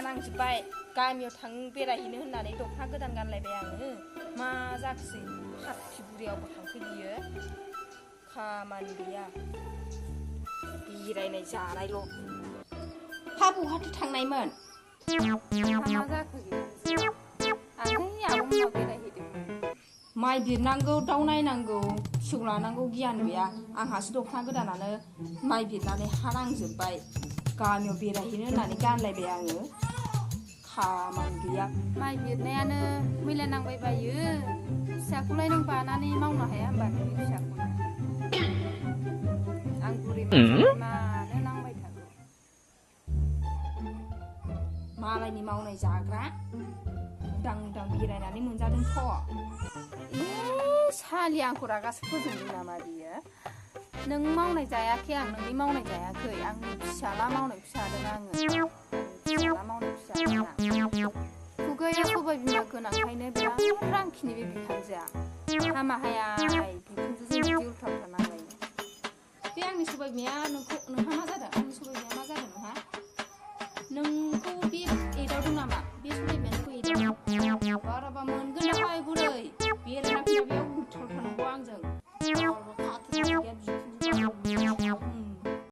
नांजोब्बाय गामियाव बेरायहैनो होननानै दख'ना गोदान गानलायबाय आङो मा जाखोसै पार्टि बुरियावबो थांखो बियो खामानि गैया बेरायनाय जानायल' हा बहाथो थांनायमोन मा जाखो आंहै आब'मोनाव बेरायहैदों माइ बिरनांगौ दाउ नायनांगौ फिसौ लानांगौ गियान गैया आंहासो दख'ना गोदानानो माइ बिरनानै हा नांजोब्बाय गामियाव बेरायहैनो होननानै गानलायबाय आङो खामानि गैया माइ बिरनायानो मैला नांबाय बायो फिसाखौलाय नों बानानै मावनो हाया होमबा नोंनि फिसाखौ आं बुरि मानसियालाय मानो नांबाय थागौ मालायनि मावनाय जाग्रा उदां उदां बेरायनानै मोनजादोंथ' सालि आंखौ रागासो फोजोंदों नामा बियो नों मावनाय जायाखै आं नोंनि मावनाय जायाखै आंनि फिसाला मावनायखौ जादों आङो फिसाला मावनायखौ जादों खुगाया सबाय बिमा गोनांखायनो बिराद रांखिनि बे बिहामजोआ हामा हायाय बिखुनजोजों बिदि उल्था उल्था नांलायनो बे आंनि सबाय बिमाया नोंहा मा जादों आंनि सबाय बिमाया मा जादों नोंहा नों